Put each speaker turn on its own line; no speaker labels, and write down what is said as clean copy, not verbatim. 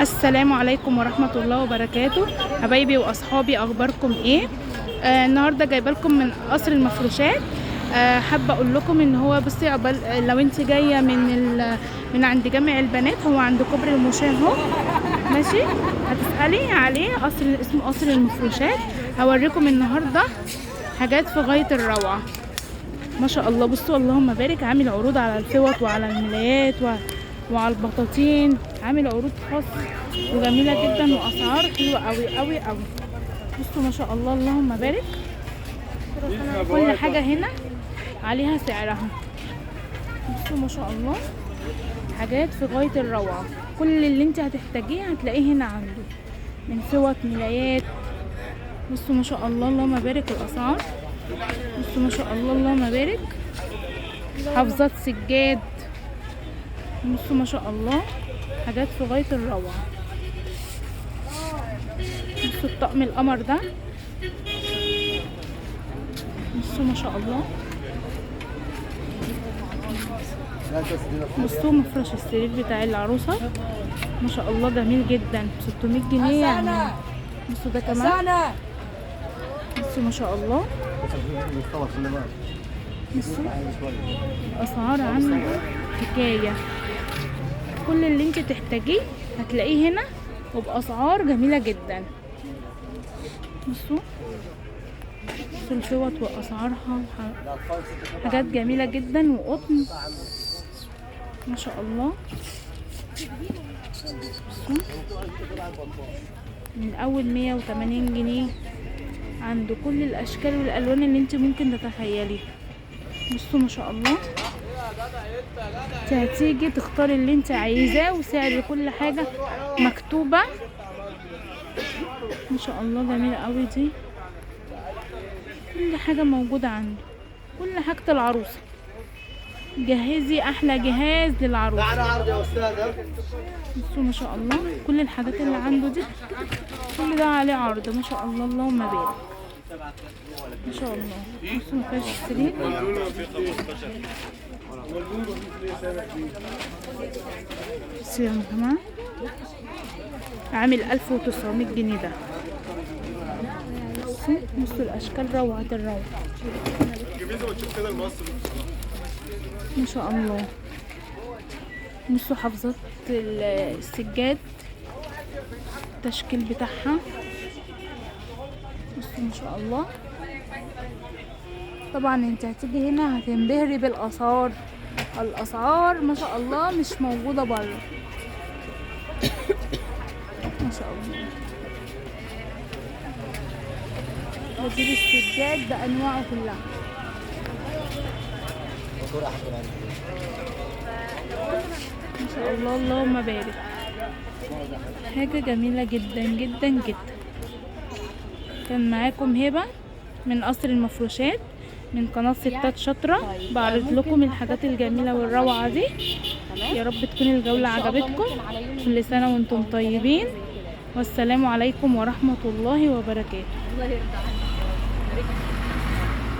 السلام عليكم ورحمة الله وبركاته. حبايبي واصحابي، اخباركم ايه؟ النهارده جايبه لكم من قصر المفروشات. حابه اقول لكم ان هو بصي لو انت جايه من عند جامع البنات، هو عند كوبري المشاة اهو، ماشي. هتسالي عليه اسمه قصر المفروشات. هوريكم النهارده حاجات في غايه الروعه، ما شاء الله. بصوا اللهم بارك، عامل عروض على الفوط وعلى الملايات وعلى البطاطين، عامل عروض خاص وجميله جدا واسعار حلوه قوي قوي قوي. بصوا ما شاء الله اللهم بارك، كل حاجه هنا عليها سعرها. بصوا ما شاء الله، حاجات في غايه الروعه. كل اللي انت هتحتاجيه هتلاقيه هنا عنده، من فوط ملايات. بصوا ما شاء الله اللهم بارك الاسعار. بصوا ما شاء الله اللهم بارك، حافظات سجاد. بصوا ما شاء الله، حاجات في غاية الروعة. بصوا الطقم القمر ده، بصوا ما شاء الله. بصوا مفرش السرير بتاع العروسة، ما شاء الله جميل جدا، 600 جنيه يعني. بصوا ده كمان، بصوا ما شاء الله. بصوا الأسعار عنه حكاية. كل اللي انت تحتاجيه هتلاقيه هنا وبأسعار جميلة جدا. بصوا الفوط وأسعارها، حاجات جميلة جدا وقطن، ما شاء الله. بصوا من أول 180 جنيه، عنده كل الأشكال والألوان اللي انت ممكن تتخيليها. بصوا ما شاء الله، هتيجي تختاري اللي انت عايزاه، وسعر كل حاجة مكتوبة. ما شاء الله جميلة قوي دي، كل حاجة موجودة عنده، كل حاجة العروسة. جهزي احلى جهاز للعروسة. بصوا ما شاء الله، كل الحاجات اللي عنده دي كل ده عليه عرض، ما شاء الله اللهم بارك، ما شاء الله. بصوا مفرش السرير، بصوا يا جماعة، عامل 1900 جنيه ده. بصوا الاشكال روعة الروعة، ما شاء الله. بصوا حافظات السجاد، التشكيل بتاعها، بصوا ما شاء الله. طبعا انت هتيجي هنا هتنبهري بالاسعار، الاسعار ما شاء الله مش موجوده بره، ما شاء الله. وجيب السجاد بانواعه كلها، ما شاء الله اللهم بارك، حاجه جميله جدا جدا جدا. كان معاكم هبه من قصر المفروشات، من قناة ستات شاطرة، بعرض لكم الحاجات الجميلة والروعة دي. يا رب تكون الجولة عجبتكم. كل سنة وانتم طيبين، والسلام عليكم ورحمة الله وبركاته.